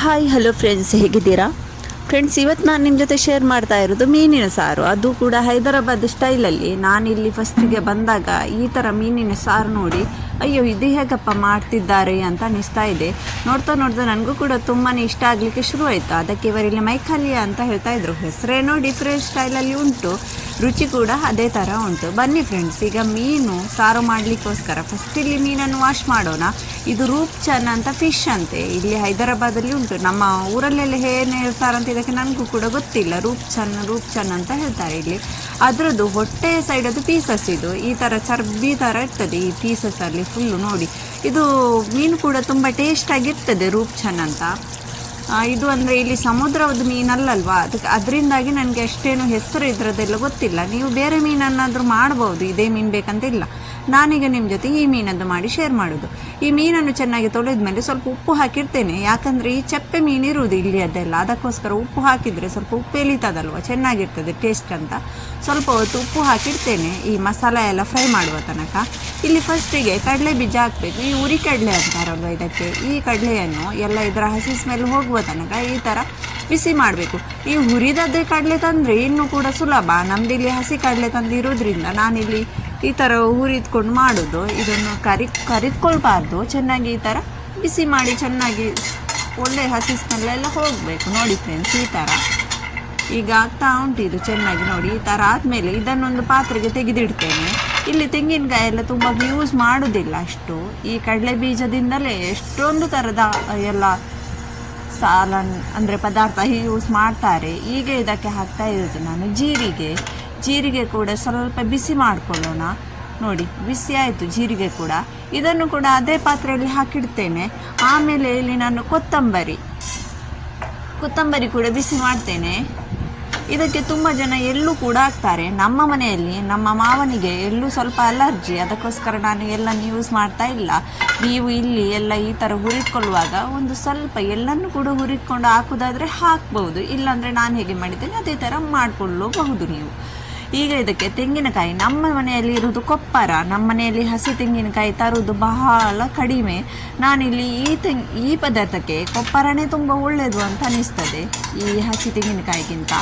Hi hello friends, ಹೇಗಿದ್ದೀರಾ friends? ಇವತ್ತು ನಾನು ನಿಮ್ಮ ಜೊತೆ ಶೇರ್ ಮಾಡ್ತಾ ಇರೋದು ಮೀನಿನ ಸಾರು, ಅದು ಕೂಡ ಹೈದರಾಬಾದ್ ಸ್ಟೈಲಲ್ಲಿ. ನಾನಿಲ್ಲಿ ಫಸ್ಟಿಗೆ ಬಂದಾಗ ಈ ಥರ ಮೀನಿನ ಸಾರು ನೋಡಿ ಅಯ್ಯೋ ಇದು ಹೇಗಪ್ಪ ಮಾಡ್ತಿದ್ದಾರೆ ಅಂತ ಅನಿಸ್ತಾ ಇದೆ. ನೋಡ್ತಾ ನನಗೂ ಕೂಡ ತುಂಬಾ ಇಷ್ಟ ಆಗಲಿಕ್ಕೆ ಶುರುವಾಯಿತು. ಅದಕ್ಕೆ ಇವರಿಲ್ಲಿ ಮೈಖಾಲಿಯ ಅಂತ ಹೇಳ್ತಾ ಇದ್ರು. ಹೆಸರೇನೋ ಡಿಫ್ರೆಂಟ್ ಸ್ಟೈಲಲ್ಲಿ ಉಂಟು, ರುಚಿ ಕೂಡ ಅದೇ ಥರ ಉಂಟು. ಬನ್ನಿ ಫ್ರೆಂಡ್ಸ್, ಈಗ ಮೀನು ಸಾರು ಮಾಡಲಿಕ್ಕೋಸ್ಕರ ಫಸ್ಟ್ ಇಲ್ಲಿ ಮೀನನ್ನು ವಾಶ್ ಮಾಡೋಣ. ಇದು ರೂಪ್ಚನ್ ಅಂತ ಫಿಶ್ ಅಂತೆ, ಇಲ್ಲಿ ಹೈದರಾಬಾದಲ್ಲಿ ಉಂಟು. ನಮ್ಮ ಊರಲ್ಲೆಲ್ಲ ಏನು ಹೇಳ್ತಾರಂತ ಇದಕ್ಕೆ ನನಗೂ ಕೂಡ ಗೊತ್ತಿಲ್ಲ. ರೂಪ್ಚನ್ ಅಂತ ಹೇಳ್ತಾರೆ ಇಲ್ಲಿ. ಅದರದ್ದು ಹೊಟ್ಟೆ ಸೈಡದು ಪೀಸಸ್, ಇದು ಈ ಥರ ಚರ್ಬಿ ಥರ ಇರ್ತದೆ ಈ ಪೀಸಸ್ಸಲ್ಲಿ ಫುಲ್ಲು. ನೋಡಿ, ಇದು ಮೀನು ಕೂಡ ತುಂಬ ಟೇಸ್ಟಾಗಿರ್ತದೆ ರೂಪ್ಚನ್ ಅಂತ. ಇದು ಅಂದರೆ ಇಲ್ಲಿ ಸಮುದ್ರದ ಮೀನಲ್ಲಲ್ವಾ, ಅದರಿಂದಾಗಿ ನನಗೆ ಅಷ್ಟೇನು ಹೆಸರು ಇದರದ್ದೆಲ್ಲ ಗೊತ್ತಿಲ್ಲ. ನೀವು ಬೇರೆ ಮೀನನ್ನಾದರೂ ಮಾಡ್ಬೋದು, ಇದೇ ಮೀನು ಬೇಕಂತಿಲ್ಲ. ನಾನೀಗ ನಿಮ್ಮ ಜೊತೆ ಈ ಮೀನದ್ದು ಮಾಡಿ ಶೇರ್ ಮಾಡೋದು. ಈ ಮೀನನ್ನು ಚೆನ್ನಾಗಿ ತೊಳೆದ ಮೇಲೆ ಸ್ವಲ್ಪ ಉಪ್ಪು ಹಾಕಿರ್ತೇನೆ, ಯಾಕಂದರೆ ಈ ಚಪ್ಪೆ ಮೀನು ಇರುವುದು ಇಲ್ಲಿ ಅದೆಲ್ಲ, ಅದಕ್ಕೋಸ್ಕರ ಉಪ್ಪು ಹಾಕಿದರೆ ಸ್ವಲ್ಪ ಉಪ್ಪು ಎಳಿತದಲ್ವ, ಚೆನ್ನಾಗಿರ್ತದೆ ಟೇಸ್ಟ್ ಅಂತ. ಸ್ವಲ್ಪ ಹೊತ್ತು ಉಪ್ಪು ಹಾಕಿರ್ತೇನೆ ಈ ಮಸಾಲೆ ಎಲ್ಲ ಫ್ರೈ ಮಾಡುವ ತನಕ. ಇಲ್ಲಿ ಫಸ್ಟಿಗೆ ಕಡಲೆ ಬೀಜ ಹಾಕಬೇಕು. ಈ ಉರಿ ಕಡಲೆ ಅಂತಾರಲ್ವ ಇದಕ್ಕೆ, ಈ ಕಡಲೆಯನ್ನು ಎಲ್ಲ ಇದರ ಹಸಿ ಸ್ಮೆಲ್ ಹೋಗುವ ತನಕ ಈ ಥರ ಬಿಸಿ ಮಾಡಬೇಕು. ಈ ಹುರಿದದ್ದೇ ಕಡಲೆ ತಂದರೆ ಇನ್ನೂ ಕೂಡ ಸುಲಭ. ನಮ್ಮದಿಲ್ಲಿ ಹಸಿ ಕಡಲೆ ತಂದಿರೋದ್ರಿಂದ ನಾನಿಲ್ಲಿ ಈ ಥರ ಹುರಿದ್ಕೊಂಡು ಮಾಡೋದು. ಇದನ್ನು ಕರಿದ್ಕೊಳ್ಬಾರ್ದು, ಚೆನ್ನಾಗಿ ಈ ಥರ ಬಿಸಿ ಮಾಡಿ ಚೆನ್ನಾಗಿ ಒಳ್ಳೆ ಹಸಿ ಸ್ಮೆಲ್ಲೆಲ್ಲ ಹೋಗಬೇಕು. ನೋಡಿ ಫ್ರೆಂಡ್ಸ್, ಈ ಥರ ಈಗ ಆಗ್ತಾ ಉಂಟು ಇದು ಚೆನ್ನಾಗಿ. ನೋಡಿ, ಈ ಥರ ಆದಮೇಲೆ ಇದನ್ನೊಂದು ಪಾತ್ರೆಗೆ ತೆಗೆದಿಡ್ತೇನೆ. ಇಲ್ಲಿ ತೆಂಗಿನಕಾಯಿ ಎಲ್ಲ ತುಂಬ ಯೂಸ್ ಮಾಡೋದಿಲ್ಲ ಅಷ್ಟು. ಈ ಕಡಲೆ ಬೀಜದಿಂದಲೇ ಎಷ್ಟೊಂದು ಥರದ ಎಲ್ಲ ಸಾಲನ್ ಅಂದರೆ ಪದಾರ್ಥ ಯೂಸ್ ಮಾಡ್ತಾರೆ. ಈಗ ಇದಕ್ಕೆ ಹಾಕ್ತಾ ಇರೋದು ನಾನು ಜೀರಿಗೆ ಕೂಡ ಸ್ವಲ್ಪ ಬಿಸಿ ಮಾಡಿಕೊಳ್ಳೋಣ. ನೋಡಿ, ಬಿಸಿ ಆಯಿತು ಜೀರಿಗೆ ಕೂಡ. ಇದನ್ನು ಕೂಡ ಅದೇ ಪಾತ್ರೆಯಲ್ಲಿ ಹಾಕಿಡ್ತೇನೆ. ಆಮೇಲೆ ಇಲ್ಲಿ ನಾನು ಕೊತ್ತಂಬರಿ ಕೂಡ ಬಿಸಿ ಮಾಡ್ತೇನೆ. ಇದಕ್ಕೆ ತುಂಬ ಜನ ಎಳ್ಳು ಕೂಡ ಹಾಕ್ತಾರೆ. ನಮ್ಮ ಮನೆಯಲ್ಲಿ ನಮ್ಮ ಮಾವನಿಗೆ ಎಳ್ಳು ಸ್ವಲ್ಪ ಅಲರ್ಜಿ, ಅದಕ್ಕೋಸ್ಕರ ನಾನು ಎಳ್ಳನ್ನು ಯೂಸ್ ಮಾಡ್ತಾ ಇಲ್ಲ. ನೀವು ಇಲ್ಲಿ ಎಲ್ಲ ಈ ಥರ ಹುರಿದುಕೊಳ್ಳುವಾಗ ಒಂದು ಸ್ವಲ್ಪ ಎಳ್ಳನ್ನು ಕೂಡ ಹುರಿದುಕೊಂಡು ಹಾಕೋದಾದರೆ ಹಾಕ್ಬೋದು, ಇಲ್ಲಾಂದರೆ ನಾನು ಹೇಗೆ ಮಾಡಿದ್ದೇನೆ ಅದೇ ಥರ ಮಾಡಿಕೊಳ್ಳಬಹುದು ನೀವು. ಈಗ ಇದಕ್ಕೆ ತೆಂಗಿನಕಾಯಿ, ನಮ್ಮ ಮನೆಯಲ್ಲಿ ಇರೋದು ಕೊಪ್ಪರ, ನಮ್ಮ ಮನೆಯಲ್ಲಿ ಹಸಿ ತೆಂಗಿನಕಾಯಿ ತರೋದು ಬಹಳ ಕಡಿಮೆ. ನಾನಿಲ್ಲಿ ಈ ಪದಾರ್ಥಕ್ಕೆ ಕೊಪ್ಪರನೇ ತುಂಬ ಒಳ್ಳೆಯದು ಅಂತ ಅನಿಸ್ತದೆ ಈ ಹಸಿ ತೆಂಗಿನಕಾಯಿಗಿಂತ.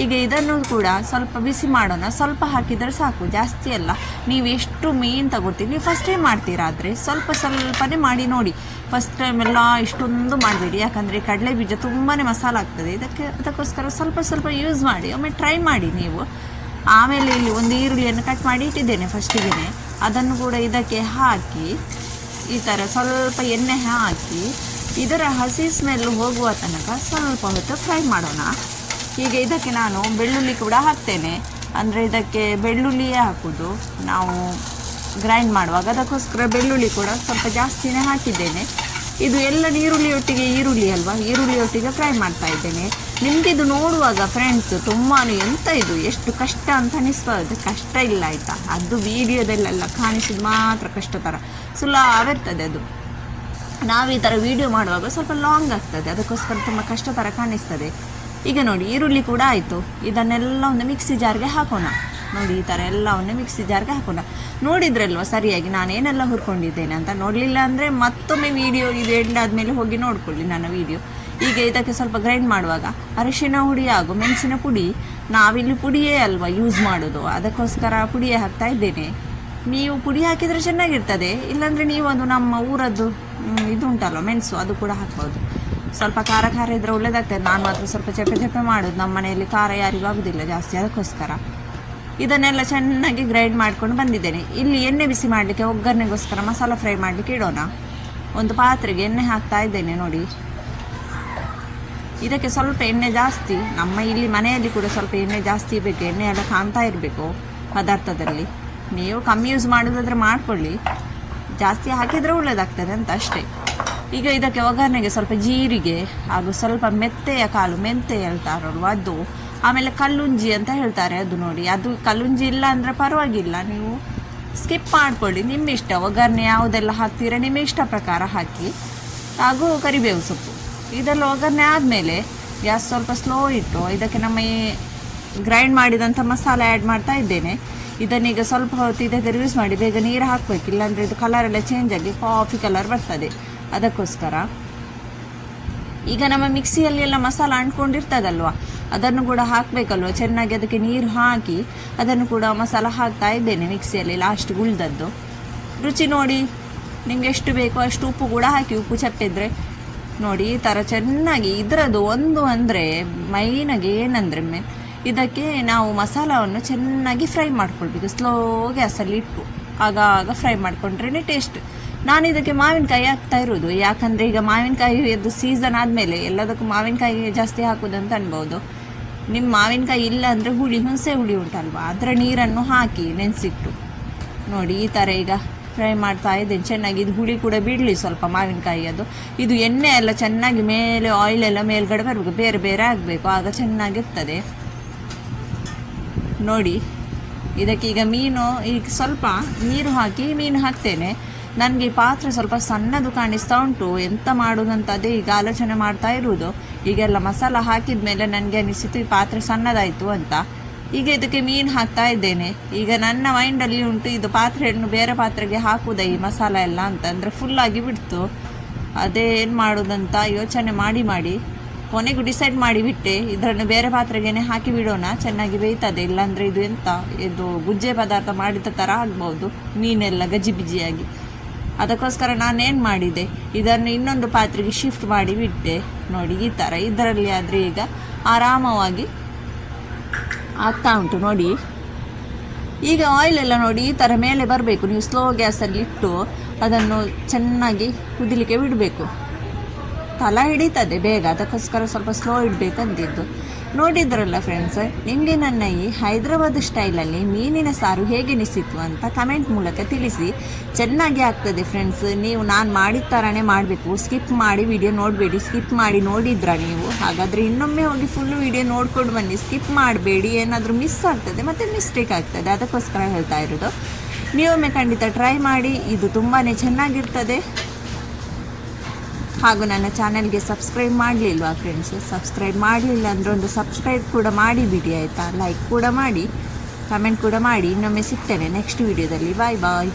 ಈಗ ಇದನ್ನು ಕೂಡ ಸ್ವಲ್ಪ ಬಿಸಿ ಮಾಡೋಣ. ಸ್ವಲ್ಪ ಹಾಕಿದರೆ ಸಾಕು, ಜಾಸ್ತಿ ಅಲ್ಲ. ನೀವು ಎಷ್ಟು ಮೀನು ತಗೋತೀರಿ, ನೀವು ಫಸ್ಟ್ ಟೈಮ್ ಮಾಡ್ತೀರಾದರೆ ಸ್ವಲ್ಪನೇ ಮಾಡಿ ನೋಡಿ. ಫಸ್ಟ್ ಟೈಮ್ ಎಲ್ಲ ಇಷ್ಟೊಂದು ಮಾಡಬೇಡಿ, ಯಾಕಂದರೆ ಕಡಲೆ ಬೀಜ ತುಂಬಾ ಮಸಾಲ ಆಗ್ತದೆ. ಅದಕ್ಕೋಸ್ಕರ ಸ್ವಲ್ಪ ಯೂಸ್ ಮಾಡಿ, ಒಮ್ಮೆ ಟ್ರೈ ಮಾಡಿ ನೀವು. ಆಮೇಲೆ ಇಲ್ಲಿ ಒಂದು ಈರುಳ್ಳಿಯನ್ನು ಕಟ್ ಮಾಡಿ ಇಟ್ಟಿದ್ದೇನೆ ಫಸ್ಟಿಗೆ. ಅದನ್ನು ಕೂಡ ಇದಕ್ಕೆ ಹಾಕಿ ಈ ಥರ ಸ್ವಲ್ಪ ಎಣ್ಣೆ ಹಾಕಿ ಇದರ ಹಸಿ ಸ್ಮೆಲ್ ಹೋಗುವ ತನಕ ಸ್ವಲ್ಪ ಹೊತ್ತು ಫ್ರೈ ಮಾಡೋಣ. ಈಗ ಇದಕ್ಕೆ ನಾನು ಬೆಳ್ಳುಳ್ಳಿ ಕೂಡ ಹಾಕ್ತೇನೆ, ಅಂದರೆ ಇದಕ್ಕೆ ಬೆಳ್ಳುಳ್ಳಿಯೇ ಹಾಕೋದು ನಾವು ಗ್ರೈಂಡ್ ಮಾಡುವಾಗ, ಅದಕ್ಕೋಸ್ಕರ ಬೆಳ್ಳುಳ್ಳಿ ಕೂಡ ಸ್ವಲ್ಪ ಜಾಸ್ತಿನೇ ಹಾಕಿದ್ದೇನೆ. ಇದು ಎಲ್ಲ ಈರುಳ್ಳಿಯೊಟ್ಟಿಗೆ ಫ್ರೈ ಮಾಡ್ತಾ ಇದ್ದೇನೆ. ನಿಮಗೆ ಇದು ನೋಡುವಾಗ ಫ್ರೆಂಡ್ಸ್ ತುಂಬಾ ಎಂತ ಇದು ಎಷ್ಟು ಕಷ್ಟ ಅಂತ ಅನಿಸ್ತದೆ. ಕಷ್ಟ ಇಲ್ಲ ಆಯಿತಾ, ಅದು ವೀಡಿಯೋದಲ್ಲೆಲ್ಲ ಕಾಣಿಸೋದು ಮಾತ್ರ ಕಷ್ಟ ಥರ ಸುಲಭ ಅದು. ನಾವು ಈ ಥರ ವೀಡಿಯೋ ಮಾಡುವಾಗ ಸ್ವಲ್ಪ ಲಾಂಗ್ ಆಗ್ತದೆ, ಅದಕ್ಕೋಸ್ಕರ ತುಂಬ ಕಷ್ಟ ಥರ ಕಾಣಿಸ್ತದೆ. ಈಗ ನೋಡಿ, ಈರುಳ್ಳಿ ಕೂಡ ಆಯಿತು. ಇದನ್ನೆಲ್ಲ ಒಂದು ಮಿಕ್ಸಿ ಜಾರ್ಗೆ ಹಾಕೋಣ. ನೋಡಿ, ಈ ಥರ ಎಲ್ಲವನ್ನು ಮಿಕ್ಸಿ ಜಾರ್ಗೆ ಹಾಕೋಣ. ನೋಡಿದ್ರಲ್ವ ಸರಿಯಾಗಿ ನಾನೇನೆಲ್ಲ ಹುರ್ಕೊಂಡಿದ್ದೇನೆ ಅಂತ. ನೋಡಲಿಲ್ಲ ಅಂದರೆ ಮತ್ತೊಮ್ಮೆ ಇದು ಎಂಡ್ ಆದಮೇಲೆ ಹೋಗಿ ನೋಡ್ಕೊಳ್ಳಿ ನನ್ನ ವೀಡಿಯೋ. ಈಗ ಇದಕ್ಕೆ ಸ್ವಲ್ಪ ಗ್ರೈಂಡ್ ಮಾಡುವಾಗ ಅರಿಶಿನ ಹುಡಿ ಹಾಗೂ ಮೆಣಸಿನ ಪುಡಿ, ನಾವಿಲ್ಲಿ ಪುಡಿಯೇ ಅಲ್ವಾ ಯೂಸ್ ಮಾಡೋದು, ಅದಕ್ಕೋಸ್ಕರ ಪುಡಿಯೇ ಹಾಕ್ತಾ ಇದ್ದೇನೆ. ನೀವು ಪುಡಿ ಹಾಕಿದರೆ ಚೆನ್ನಾಗಿರ್ತದೆ, ಇಲ್ಲಾಂದರೆ ನೀವು ಅದು ನಮ್ಮ ಊರದ್ದು ಇದು ಉಂಟಲ್ವ ಮೆಣಸು, ಅದು ಕೂಡ ಹಾಕ್ಬೋದು. ಸ್ವಲ್ಪ ಖಾರ ಇದ್ದರೆ ಒಳ್ಳೆಯದಾಗ್ತದೆ. ನಾನು ಮಾತ್ರ ಸ್ವಲ್ಪ ಚಪ್ಪೆ ಮಾಡೋದು, ನಮ್ಮ ಮನೆಯಲ್ಲಿ ಖಾರ ಯಾರಿಗೂ ಆಗೋದಿಲ್ಲ ಜಾಸ್ತಿ, ಅದಕ್ಕೋಸ್ಕರ ಇದನ್ನೆಲ್ಲ ಚೆನ್ನಾಗಿ ಗ್ರೈಂಡ್ ಮಾಡ್ಕೊಂಡು ಬಂದಿದ್ದೇನೆ. ಇಲ್ಲಿ ಎಣ್ಣೆ ಬಿಸಿ ಮಾಡಲಿಕ್ಕೆ ಒಗ್ಗರಣೆಗೋಸ್ಕರ ಮಸಾಲ ಫ್ರೈ ಮಾಡಲಿಕ್ಕೆ ಇಡೋಣ. ಒಂದು ಪಾತ್ರೆಗೆ ಎಣ್ಣೆ ಹಾಕ್ತಾ ಇದ್ದೇನೆ. ನೋಡಿ, ಇದಕ್ಕೆ ಸ್ವಲ್ಪ ಎಣ್ಣೆ ಜಾಸ್ತಿ, ನಮ್ಮ ಇಲ್ಲಿ ಮನೆಯಲ್ಲಿ ಕೂಡ ಸ್ವಲ್ಪ ಎಣ್ಣೆ ಜಾಸ್ತಿ ಬೇಕು. ಎಣ್ಣೆ ಎಲ್ಲ ಕಾಣ್ತಾ ಇರಬೇಕು ಪದಾರ್ಥದಲ್ಲಿ. ನೀವು ಕಮ್ಮಿ ಯೂಸ್ ಮಾಡೋದಾದರೆ ಮಾಡಿಕೊಳ್ಳಿ, ಜಾಸ್ತಿ ಹಾಕಿದರೆ ಒಳ್ಳೆಯದಾಗ್ತದೆ ಅಂತ ಅಷ್ಟೇ. ಈಗ ಇದಕ್ಕೆ ಒಗ್ಗರಣೆಗೆ ಸ್ವಲ್ಪ ಜೀರಿಗೆ ಹಾಗೂ ಸ್ವಲ್ಪ ಮೆಂತೆ ಹೇಳ್ತಾರಲ್ವ ಅದು, ಆಮೇಲೆ ಕಲ್ಲುಂಜಿ ಅಂತ ಹೇಳ್ತಾರೆ ಅದು. ನೋಡಿ, ಅದು ಕಲ್ಲುಂಜಿ ಇಲ್ಲ ಅಂದರೆ ಪರವಾಗಿಲ್ಲ, ನೀವು ಸ್ಕಿಪ್ ಮಾಡಿಕೊಳ್ಳಿ, ನಿಮ್ಮ ಇಷ್ಟ. ಒಗ್ಗರಣೆ ಯಾವುದೆಲ್ಲ ಹಾಕ್ತೀರಾ ನಿಮ್ಮ ಇಷ್ಟ ಪ್ರಕಾರ ಹಾಕಿ. ಹಾಗೂ ಕರಿಬೇವು ಸೊಪ್ಪು, ಇದೆಲ್ಲ ಒಗ್ಗರಣೆ ಆದಮೇಲೆ ಗ್ಯಾಸ್ ಸ್ವಲ್ಪ ಸ್ಲೋ ಇಟ್ಟು ಇದಕ್ಕೆ ನಮ್ಮ ಈ ಗ್ರೈಂಡ್ ಮಾಡಿದಂಥ ಮಸಾಲೆ ಆ್ಯಡ್ ಮಾಡ್ತಾ ಇದ್ದೇನೆ. ಇದನ್ನೀಗ ಸ್ವಲ್ಪ ಹೊತ್ತು ಇದಕ್ಕೆ ಯೂಸ್ ಮಾಡಿ ಬೇಗ ನೀರು ಹಾಕಬೇಕು, ಇಲ್ಲಾಂದರೆ ಇದು ಕಲರೆಲ್ಲ ಚೇಂಜ್ ಆಗಿ ಕಾಫಿ ಕಲರ್ ಬರ್ತದೆ. ಅದಕ್ಕೋಸ್ಕರ ಈಗ ನಮ್ಮ ಮಿಕ್ಸಿಯಲ್ಲಿ ಎಲ್ಲ ಮಸಾಲ ಅಂಟ್ಕೊಂಡಿರ್ತದಲ್ವ, ಅದನ್ನು ಕೂಡ ಹಾಕಬೇಕಲ್ವ. ಚೆನ್ನಾಗಿ ಅದಕ್ಕೆ ನೀರು ಹಾಕಿ ಅದನ್ನು ಕೂಡ ಮಸಾಲ ಹಾಕ್ತಾ ಇದ್ದೇನೆ ಮಿಕ್ಸಿಯಲ್ಲಿ ಲಾಸ್ಟಿಗೆ ಉಳಿದದ್ದು. ರುಚಿ ನೋಡಿ, ನಿಮ್ಗೆ ಎಷ್ಟು ಬೇಕೋ ಅಷ್ಟು ಉಪ್ಪು ಕೂಡ ಹಾಕಿ, ಉಪ್ಪು ಚಪ್ಪಿದ್ರೆ ನೋಡಿ ಈ ಥರ ಚೆನ್ನಾಗಿ. ಇದರದ್ದು ಒಂದು ಅಂದರೆ ಮೈನಾಗಿ ಏನಂದರೆ ಇದಕ್ಕೆ ನಾವು ಮಸಾಲವನ್ನು ಚೆನ್ನಾಗಿ ಫ್ರೈ ಮಾಡ್ಕೊಳ್ಬೇಕು, ಸ್ಲೋ ಗ್ಯಾಸಲ್ಲಿ ಇಟ್ಟು ಆಗಾಗ ಫ್ರೈ ಮಾಡ್ಕೊಂಡ್ರೇ ಟೇಸ್ಟ್. ನಾನು ಇದಕ್ಕೆ ಮಾವಿನಕಾಯಿ ಹಾಕ್ತಾ ಇರೋದು, ಯಾಕಂದರೆ ಈಗ ಮಾವಿನಕಾಯಿಯದ್ದು ಸೀಸನ್ ಆದಮೇಲೆ ಎಲ್ಲದಕ್ಕೂ ಮಾವಿನಕಾಯಿ ಜಾಸ್ತಿ ಹಾಕೋದಂತ ಅನ್ಬೋದು. ನಿಮ್ಮ ಮಾವಿನಕಾಯಿ ಇಲ್ಲ ಅಂದರೆ ಹುಣಸೆ ಹುಳಿ ಉಂಟಲ್ವ, ಅದರ ನೀರನ್ನು ಹಾಕಿ ನೆನೆಸಿಟ್ಟು ನೋಡಿ ಈ ಥರ ಈಗ ಫ್ರೈ ಮಾಡ್ತಾ ಇದ್ದೇನೆ ಚೆನ್ನಾಗಿ. ಇದು ಹುಳಿ ಕೂಡ ಬಿಡಲಿ ಸ್ವಲ್ಪ ಮಾವಿನಕಾಯಿ. ಇದು ಎಣ್ಣೆ ಎಲ್ಲ ಚೆನ್ನಾಗಿ ಮೇಲೆ ಆಯಿಲೆಲ್ಲ ಮೇಲ್ಗಡೆ ಬರಬೇಕು, ಬೇರೆ ಬೇರೆ ಆಗಬೇಕು, ಆಗ ಚೆನ್ನಾಗಿರ್ತದೆ ನೋಡಿ. ಇದಕ್ಕೆ ಈಗ ಈಗ ಸ್ವಲ್ಪ ನೀರು ಹಾಕಿ ಮೀನು ಹಾಕ್ತೇನೆ. ನನಗೆ ಈ ಪಾತ್ರೆ ಸ್ವಲ್ಪ ಸಣ್ಣದು ಕಾಣಿಸ್ತಾ ಉಂಟು, ಎಂತ ಮಾಡೋದಂತ ಅದೇ ಈಗ ಆಲೋಚನೆ ಮಾಡ್ತಾ ಇರುವುದು. ಈಗೆಲ್ಲ ಮಸಾಲ ಹಾಕಿದ ಮೇಲೆ ನನಗೆ ಅನಿಸಿತು ಈ ಪಾತ್ರೆ ಸಣ್ಣದಾಯಿತು ಅಂತ. ಈಗ ಇದಕ್ಕೆ ಮೀನು ಹಾಕ್ತಾ ಇದ್ದೇನೆ. ಈಗ ನನ್ನ ಮೈಂಡಲ್ಲಿ ಉಂಟು ಇದು ಪಾತ್ರೆಯನ್ನು ಬೇರೆ ಪಾತ್ರೆಗೆ ಹಾಕುವುದ ಈ ಮಸಾಲ ಎಲ್ಲ ಅಂತ, ಅಂದರೆ ಫುಲ್ಲಾಗಿ ಬಿಡ್ತು. ಅದೇ ಏನು ಮಾಡೋದಂತ ಯೋಚನೆ ಮಾಡಿ ಕೊನೆಗೂ ಡಿಸೈಡ್ ಮಾಡಿಬಿಟ್ಟೆ, ಇದನ್ನು ಬೇರೆ ಪಾತ್ರೆಗೇ ಹಾಕಿ ಬಿಡೋಣ, ಚೆನ್ನಾಗಿ ಬೇಯ್ತದೆ. ಇಲ್ಲಾಂದರೆ ಇದು ಗುಜ್ಜೆ ಪದಾರ್ಥ ಮಾಡಿದ ಥರ ಆಗ್ಬೋದು, ಮೀನೆಲ್ಲ ಗಜಿಬಿಜಿಯಾಗಿ. ಅದಕ್ಕೋಸ್ಕರ ನಾನೇನು ಮಾಡಿದೆ, ಇದನ್ನು ಇನ್ನೊಂದು ಪಾತ್ರೆಗೆ ಶಿಫ್ಟ್ ಮಾಡಿ ಬಿಟ್ಟೆ ನೋಡಿ ಈ ಥರ. ಇದರಲ್ಲಿ ಆದರೆ ಈಗ ಆರಾಮವಾಗಿ ಆಗ್ತಾ ಉಂಟು ನೋಡಿ. ಈಗ ಆಯಿಲೆಲ್ಲ ನೋಡಿ ಈ ಥರ ಮೇಲೆ ಬರಬೇಕು. ನೀವು ಸ್ಲೋ ಗ್ಯಾಸಲ್ಲಿ ಇಟ್ಟು ಅದನ್ನು ಚೆನ್ನಾಗಿ ಕುದಿಲಿಕ್ಕೆ ಬಿಡಬೇಕು. ತಲ ಹಿಡಿತದೆ ಬೇಗ, ಅದಕ್ಕೋಸ್ಕರ ಸ್ವಲ್ಪ ಸ್ಲೋ ಇಡಬೇಕಂತಿದ್ದು. ನೋಡಿದ್ರಲ್ಲ ಫ್ರೆಂಡ್ಸ್, ನಿಮಗೆ ನನ್ನ ಈ ಹೈದರಾಬಾದ್ ಸ್ಟೈಲಲ್ಲಿ ಮೀನಿನ ಸಾರು ಹೇಗೆ ಅನಿಸಿತು ಅಂತ ಕಮೆಂಟ್ ಮೂಲಕ ತಿಳಿಸಿ. ಚೆನ್ನಾಗಿ ಆಗ್ತದೆ ಫ್ರೆಂಡ್ಸ್. ನೀವು ನಾನು ಮಾಡಿದ ಥರನೇ ಮಾಡಬೇಕು, ಸ್ಕಿಪ್ ಮಾಡಿ ವಿಡಿಯೋ ನೋಡಬೇಡಿ. ಸ್ಕಿಪ್ ಮಾಡಿ ನೋಡಿದ್ರಾ ನೀವು? ಹಾಗಾದರೆ ಇನ್ನೊಮ್ಮೆ ಹೋಗಿ ಫುಲ್ ವಿಡಿಯೋ ನೋಡ್ಕೊಂಡು ಬನ್ನಿ, ಸ್ಕಿಪ್ ಮಾಡಬೇಡಿ. ಏನಾದರೂ ಮಿಸ್ ಆಗ್ತದೆ ಮತ್ತು ಮಿಸ್ಟೇಕ್ ಆಗ್ತದೆ, ಅದಕ್ಕೋಸ್ಕರ ಹೇಳ್ತಾ ಇರೋದು. ನೀವೊಮ್ಮೆ ಖಂಡಿತ ಟ್ರೈ ಮಾಡಿ, ಇದು ತುಂಬಾ ಚೆನ್ನಾಗಿರ್ತದೆ. ಹಾಗೂ ನನ್ನ ಚಾನೆಲ್ಗೆ ಸಬ್ಸ್ಕ್ರೈಬ್ ಮಾಡಲಿಲ್ವಾ ಫ್ರೆಂಡ್ಸ್? ಸಬ್ಸ್ಕ್ರೈಬ್ ಮಾಡಲಿಲ್ಲ ಅಂದರೆ ಒಂದು ಸಬ್ಸ್ಕ್ರೈಬ್ ಕೂಡ ಮಾಡಿಬಿಡಿ ಆಯಿತಾ. ಲೈಕ್ ಕೂಡ ಮಾಡಿ, ಕಮೆಂಟ್ ಕೂಡ ಮಾಡಿ. ಇನ್ನೊಮ್ಮೆ ಸಿಗ್ತೇನೆ ನೆಕ್ಸ್ಟ್ ವಿಡಿಯೋದಲ್ಲಿ. ಬಾಯ್ ಬಾಯ್.